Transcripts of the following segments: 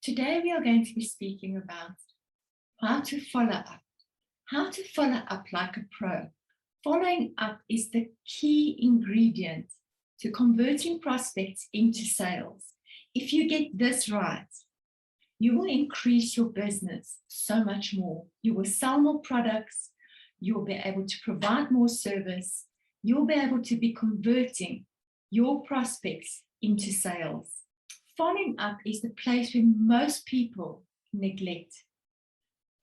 Today we are going to be speaking about how to follow up. How to follow up like a pro. Following up is the key ingredient to converting prospects into sales. If you get this right, you will increase your business so much more. You will sell more products. You will be able to provide more service. You'll be able to be converting your prospects into sales. Following up is the place where most people neglect,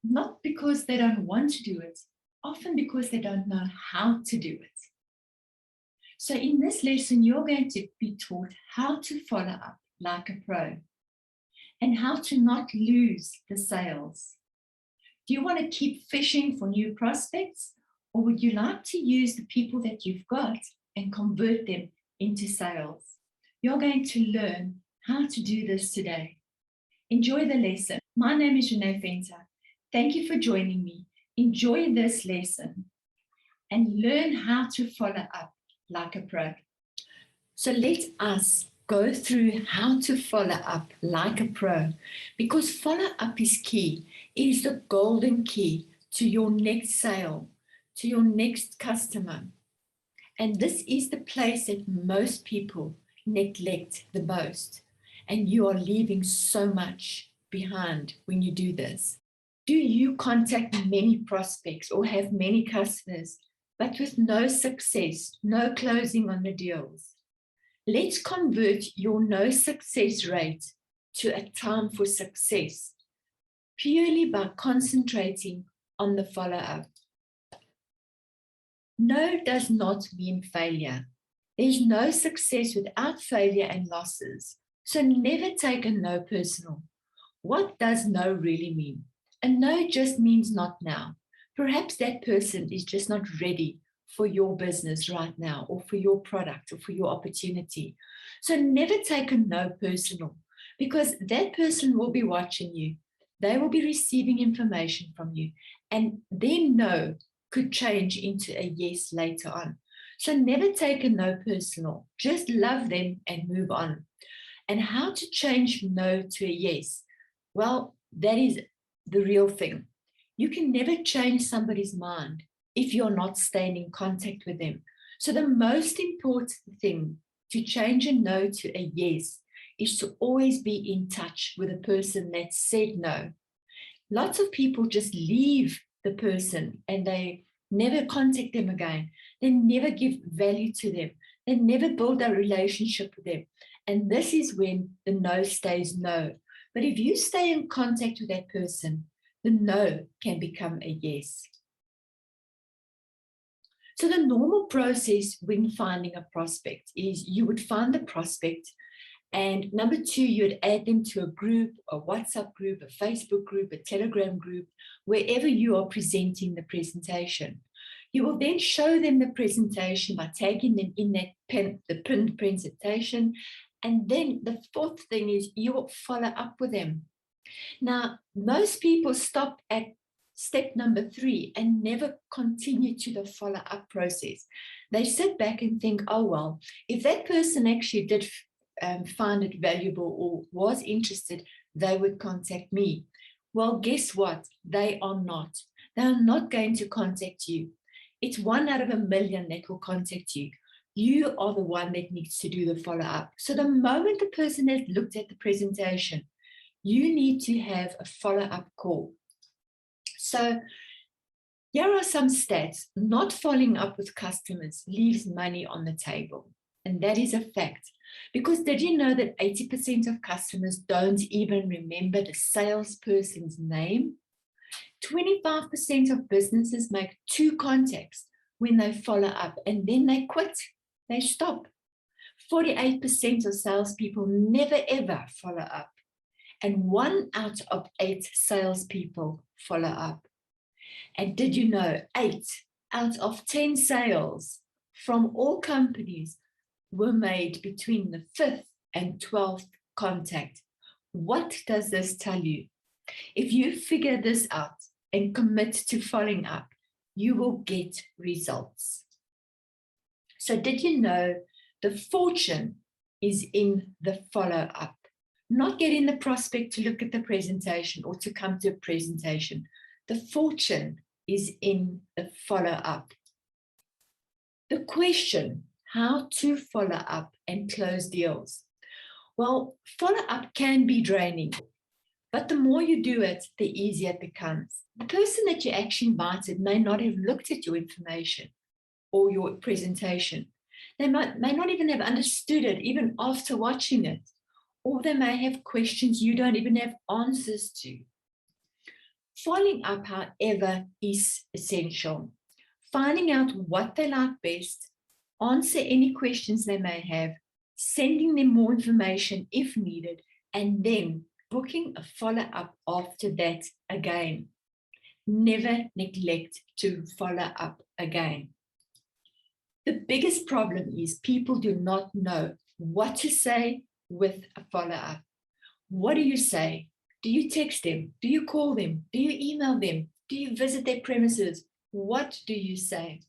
not because they don't want to do it, often because they don't know how to do it. So in this lesson, you're going to be taught how to follow up like a pro and how to not lose the sales. Do you want to keep fishing for new prospects, or would you like to use the people that you've got and convert them into sales? You're going to learn how to do this today. Enjoy the lesson. My name is Renee Venter. Thank you for joining me. Enjoy this lesson and learn how to follow up like a pro. So let us go through how to follow up like a pro, because follow up is key. It is the golden key to your next sale, to your next customer. And this is the place that most people neglect the most. And you are leaving so much behind when you do this. Do you contact many prospects or have many customers, but with no success, no closing on the deals? Let's convert your no success rate to a time for success purely by concentrating on the follow-up. No does not mean failure. There's no success without failure and losses. So never take a no personal. What does no really mean? A no just means not now. Perhaps that person is just not ready for your business right now, or for your product, or for your opportunity. So never take a no personal, because that person will be watching you. They will be receiving information from you, and their no could change into a yes later on. So never take a no personal. Just love them and move on. And how to change no to a yes? Well, that is the real thing. You can never change somebody's mind if you're not staying in contact with them. So the most important thing to change a no to a yes is to always be in touch with the person that said no. Lots of people just leave the person and they never contact them again. They never give value to them. They never build a relationship with them. And this is when the no stays no. But if you stay in contact with that person, the no can become a yes. So the normal process when finding a prospect is you would find the prospect, and number two, you would add them to a group, a WhatsApp group, a Facebook group, a Telegram group, wherever you are presenting the presentation. You will then show them the presentation by tagging them in the pinned presentation. And then the fourth thing is you will follow up with them. Now, most people stop at step number 3 and never continue to the follow-up process. They sit back and think, oh, well, if that person actually did find it valuable or was interested, they would contact me. Well, guess what? They are not. They are not going to contact you. It's 1 out of 1 million that will contact you. You are the one that needs to do the follow-up. So the moment the person has looked at the presentation, you need to have a follow-up call. So here are some stats. Not following up with customers leaves money on the table. And that is a fact. Because did you know that 80% of customers don't even remember the salesperson's name? 25% of businesses make 2 contacts when they follow up, and then they quit. They stop. 48% of salespeople never ever follow up. And 1 out of 8 salespeople follow up. And did you know 8 out of 10 sales from all companies were made between the 5th and 12th contact? What does this tell you? If you figure this out and commit to following up, you will get results. So did you know the fortune is in the follow-up? not getting the prospect to look at the presentation or to come to a presentation. The fortune is in the follow-up. The question, how to follow up and close deals. Well, follow-up can be draining, but the more you do it, the easier it becomes. The person that you actually invited may not have looked at your information or your presentation. They may not even have understood it, even after watching it. Or they may have questions you don't even have answers to. Following up, however, is essential. Finding out what they like best, answer any questions they may have, sending them more information if needed, and then booking a follow-up after that again. Never neglect to follow up again. The biggest problem is people do not know what to say with a follow-up. What do you say? Do you text them? Do you call them? Do you email them? Do you visit their premises? What do you say?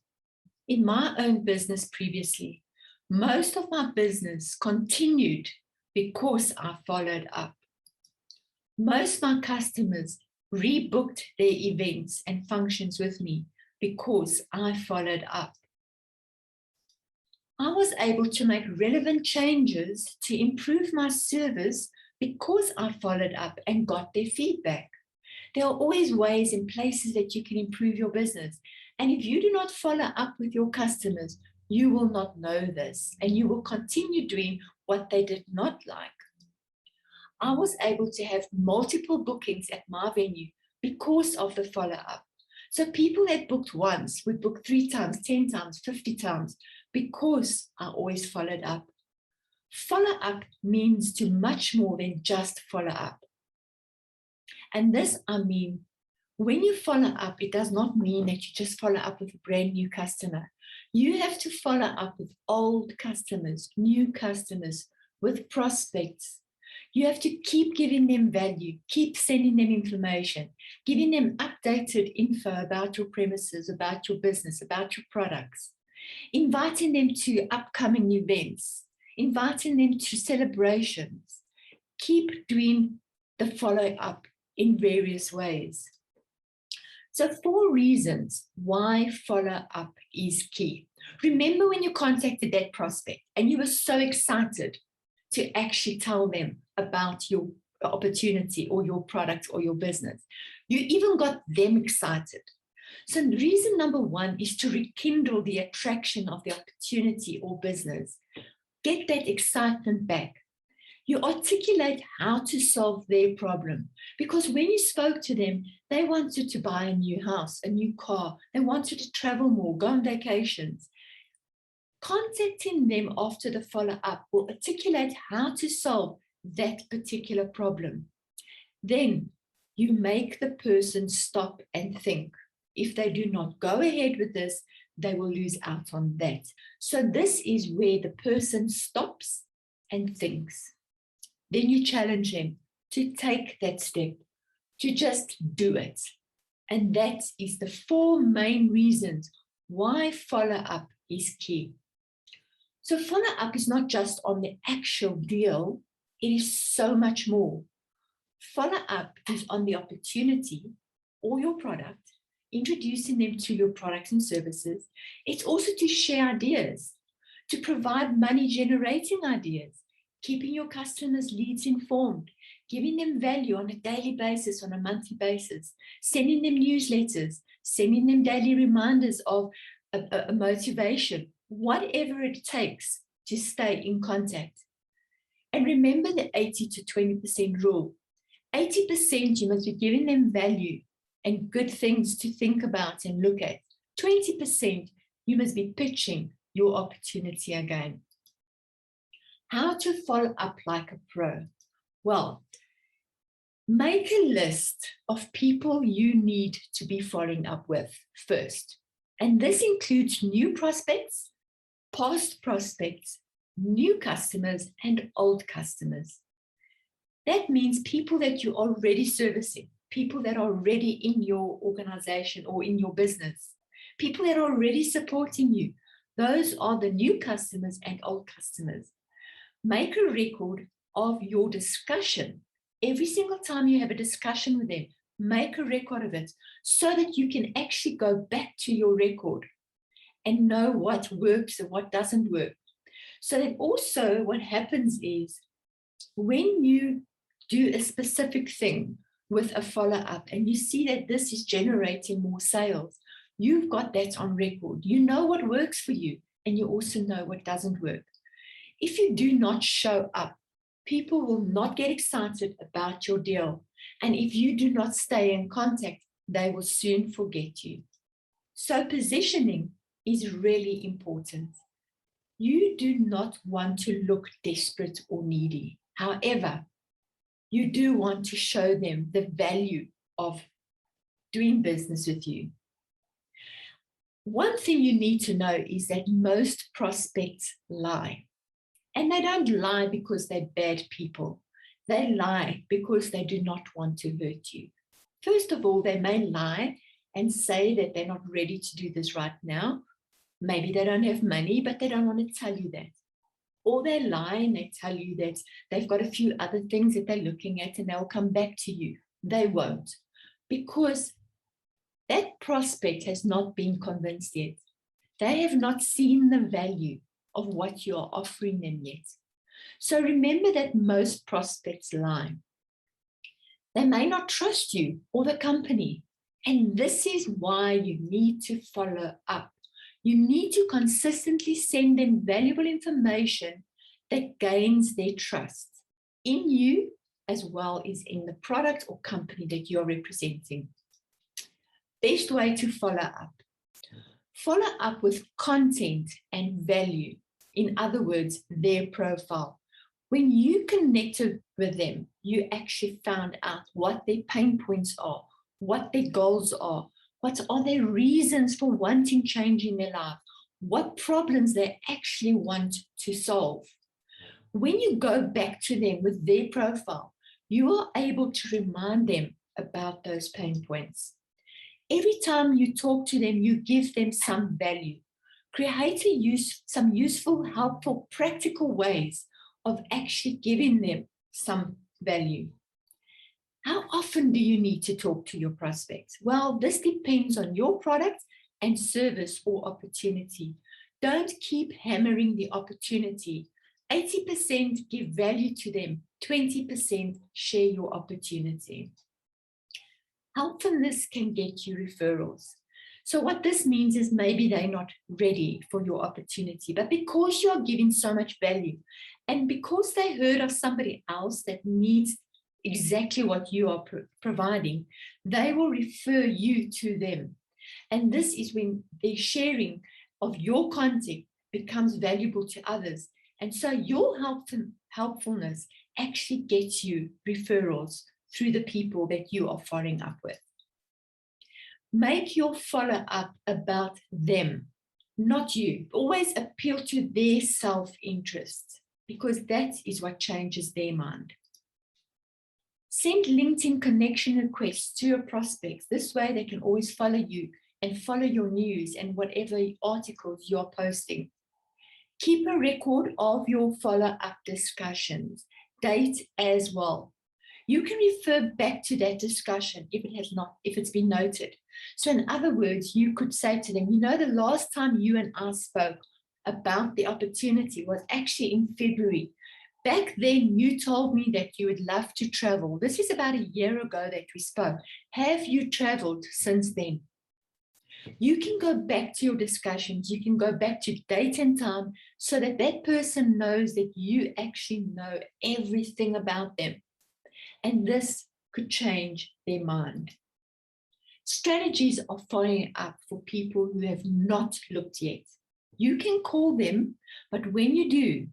In my own business previously, most of my business continued because I followed up. Most of my customers rebooked their events and functions with me because I followed up. I was able to make relevant changes to improve my service because I followed up and got their feedback. There are always ways and places that you can improve your business. And if you do not follow up with your customers, you will not know this and you will continue doing what they did not like. I was able to have multiple bookings at my venue because of the follow-up. So people that booked once would book 3 times, 10 times, 50 times because I always followed up. Follow-up means to much more than just follow-up. And this, I mean, when you follow up, it does not mean that you just follow up with a brand new customer. You have to follow up with old customers, new customers, with prospects. You have to keep giving them value, keep sending them information, giving them updated info about your premises, about your business, about your products, inviting them to upcoming events, inviting them to celebrations. Keep doing the follow-up in various ways. So 4 reasons why follow-up is key. Remember when you contacted that prospect and you were so excited to actually tell them about your opportunity or your product or your business. You even got them excited. So reason number 1 is to rekindle the attraction of the opportunity or business. Get that excitement back. You articulate how to solve their problem. Because when you spoke to them, they wanted to buy a new house, a new car. They wanted to travel more, go on vacations. Contacting them after the follow-up will articulate how to solve that particular problem. Then you make the person stop and think. If they do not go ahead with this, they will lose out on that. So this is where the person stops and thinks. Then you challenge them to take that step, to just do it. And that is the 4 main reasons why follow-up is key. So follow-up is not just on the actual deal, it is so much more. Follow-up is on the opportunity or your product, introducing them to your products and services. It's also to share ideas, to provide money-generating ideas, keeping your customers' leads informed, giving them value on a daily basis, on a monthly basis, sending them newsletters, sending them daily reminders of a motivation, whatever it takes to stay in contact. And remember the 80 to 20% rule. 80% you must be giving them value and good things to think about and look at. 20% you must be pitching your opportunity again. How to follow up like a pro? Well, make a list of people you need to be following up with first. And this includes new prospects, past prospects, new customers, and old customers. That means people that you're already servicing, people that are already in your organization or in your business, people that are already supporting you. Those are the new customers and old customers. Make a record of your discussion. Every single time you have a discussion with them, make a record of it so that you can actually go back to your record and know what works and what doesn't work. So that also what happens is when you do a specific thing with a follow-up and you see that this is generating more sales, you've got that on record. You know what works for you and you also know what doesn't work. If you do not show up, people will not get excited about your deal. And if you do not stay in contact, they will soon forget you. So positioning is really important. You do not want to look desperate or needy. However, you do want to show them the value of doing business with you. One thing you need to know is that most prospects lie. And they don't lie because they're bad people. They lie because they do not want to hurt you. First of all, they may lie and say that they're not ready to do this right now. Maybe they don't have money, but they don't want to tell you that. Or they lie and they tell you that they've got a few other things that they're looking at and they'll come back to you. They won't, because that prospect has not been convinced yet. They have not seen the value of what you are offering them yet. So remember that most prospects lie. They may not trust you or the company. And this is why you need to follow up. You need to consistently send them valuable information that gains their trust in you as well as in the product or company that you're representing. Best way to follow up. Follow up with content and value. In other words, their profile. When you connected with them, you actually found out what their pain points are, what their goals are, what are their reasons for wanting change in their life, what problems they actually want to solve. When you go back to them with their profile, you are able to remind them about those pain points. Every time you talk to them, you give them some value. Create some useful, helpful, practical ways of actually giving them some value. How often do you need to talk to your prospects? Well, this depends on your product and service or opportunity. Don't keep hammering the opportunity. 80% give value to them, 20% share your opportunity. Helpfulness can get you referrals. So what this means is maybe they're not ready for your opportunity, but because you are giving so much value and because they heard of somebody else that needs exactly what you are providing, they will refer you to them. And this is when the sharing of your content becomes valuable to others. And so your helpfulness actually gets you referrals through the people that you are following up with. Make your follow-up about them, not you. Always appeal to their self-interest because that is what changes their mind. Send LinkedIn connection requests to your prospects. This way they can always follow you and follow your news and whatever articles you're posting. Keep a record of your follow-up discussions, date as well. You can refer back to that discussion if it's been noted. So in other words, you could say to them, you know, the last time you and I spoke about the opportunity was actually in February. Back then, you told me that you would love to travel. This is about a year ago that we spoke. Have you traveled since then? You can go back to your discussions. You can go back to date and time so that that person knows that you actually know everything about them. And this could change their mind. Strategies of following up for people who have not looked yet. You can call them, but when you do,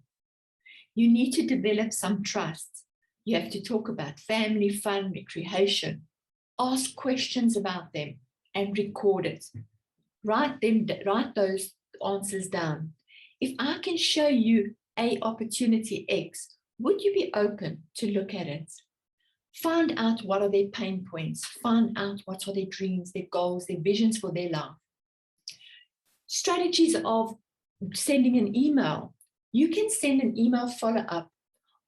you need to develop some trust. You have to talk about family, fun, recreation. Ask questions about them and record it. Write those answers down. If I can show you a opportunity X, would you be open to look at it? Find out what are their pain points. Find out what are their dreams, their goals, their visions for their life. Strategies of sending an email. You can send an email follow-up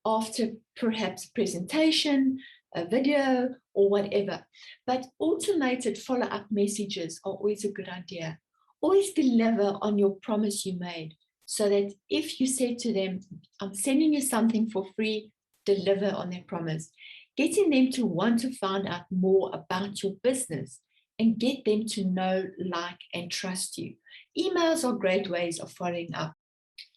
after perhaps a presentation, a video, or whatever. But automated follow-up messages are always a good idea. Always deliver on your promise you made, so that if you say to them, I'm sending you something for free, deliver on their promise. Getting them to want to find out more about your business and get them to know, like, and trust you. Emails are great ways of following up.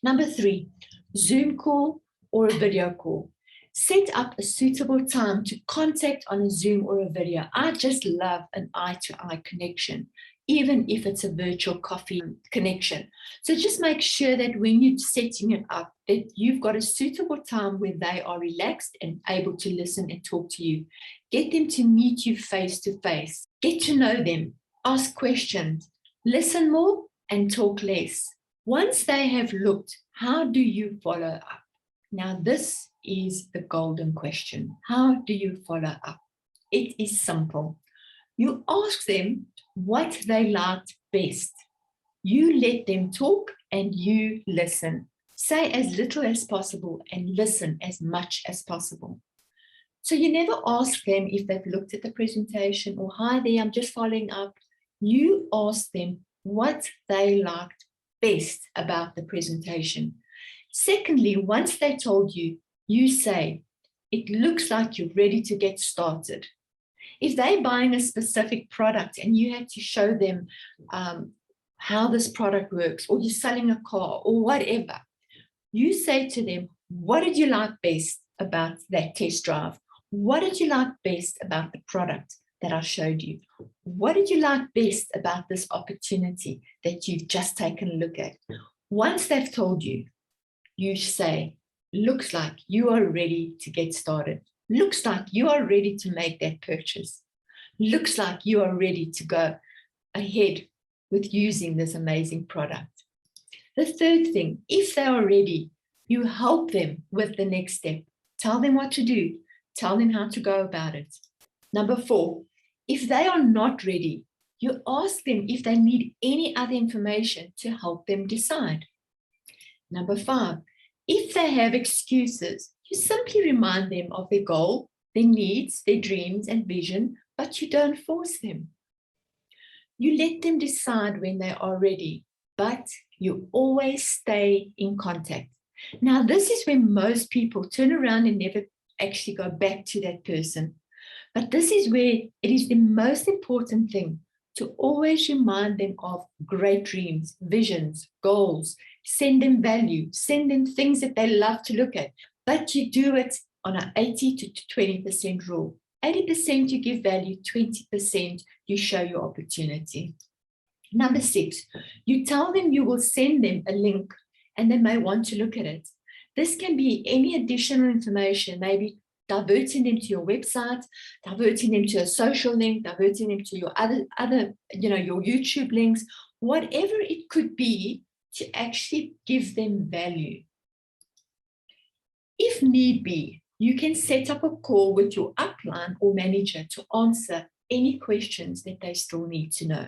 Number 3, Zoom call or a video call. Set up a suitable time to contact on a Zoom or a video. I just love an eye-to-eye connection, even if it's a virtual coffee connection. So just make sure that when you're setting it up, that you've got a suitable time where they are relaxed and able to listen and talk to you. Get them to meet you face to face. Get to know them. Ask questions. Listen more and talk less. Once they have looked, how do you follow up? Now, this is the golden question. How do you follow up? It is simple. You ask them what they liked best. You let them talk and you listen. Say as little as possible and listen as much as possible. So you never ask them if they've looked at the presentation or, hi there, I'm just following up. You ask them what they liked best about the presentation. Secondly, once they told you, you say, it looks like you're ready to get started. If they're buying a specific product and you had to show them how this product works, or you're selling a car or whatever, you say to them, what did you like best about that test drive? What did you like best about the product that I showed you? What did you like best about this opportunity that you've just taken a look at? Once they've told you, you say, looks like you are ready to get started. Looks like you are ready to make that purchase. Looks like you are ready to go ahead with using this amazing product. The third thing, if they are ready, you help them with the next step. Tell them what to do. Tell them how to go about it. Number 4, if they are not ready, you ask them if they need any other information to help them decide. Number 5, if they have excuses, you simply remind them of their goal, their needs, their dreams and vision, but you don't force them. You let them decide when they are ready, but you always stay in contact. Now, this is when most people turn around and never actually go back to that person. But this is where it is the most important thing to always remind them of great dreams, visions, goals, send them value, send them things that they love to look at. But you do it on an 80 to 20% rule. 80% you give value, 20% you show your opportunity. Number 6, you tell them you will send them a link and they may want to look at it. This can be any additional information, maybe diverting them to your website, diverting them to a social link, diverting them to your other, your YouTube links, whatever it could be to actually give them value. If need be, you can set up a call with your upline or manager to answer any questions that they still need to know.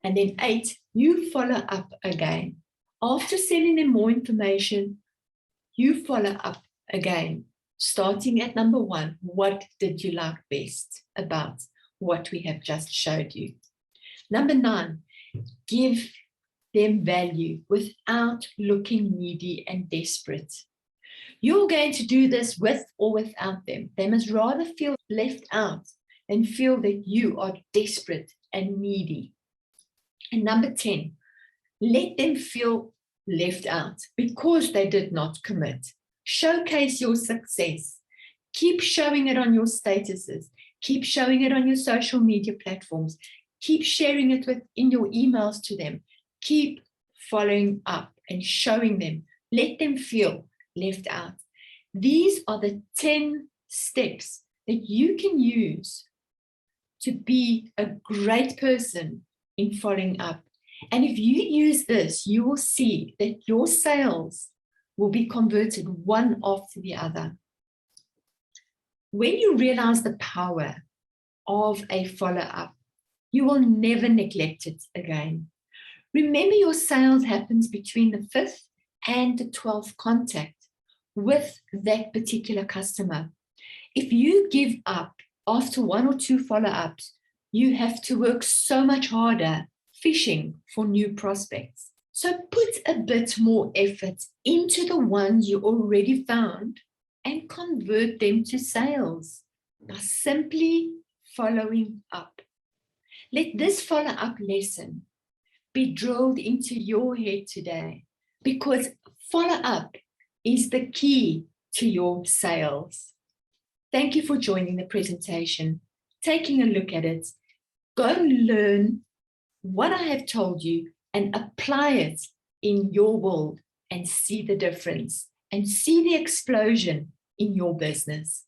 And then 8, you follow up again. After sending them more information, you follow up again. Starting at number 1, what did you like best about what we have just showed you? Number 9, give them value without looking needy and desperate. You're going to do this with or without them. They must rather feel left out than feel that you are desperate and needy. And number 10, let them feel left out because they did not commit. Showcase your success. Keep showing it on your statuses. Keep showing it on your social media platforms. Keep sharing it in your emails to them. Keep following up and showing them. Let them feel left out. These are the 10 steps that you can use to be a great person in following up. And if you use this, you will see that your sales will be converted one after the other. When you realize the power of a follow-up, you will never neglect it again. Remember, your sales happens between the 5th and the 12th contact. with that particular customer. If you give up after 1 or 2 follow-ups, you have to work so much harder fishing for new prospects. So put a bit more effort into the ones you already found and convert them to sales by simply following up. Let this follow-up lesson be drilled into your head today, because follow-up is the key to your sales. Thank you for joining the presentation, taking a look at it. Go and learn what I have told you and apply it in your world and see the difference and see the explosion in your business.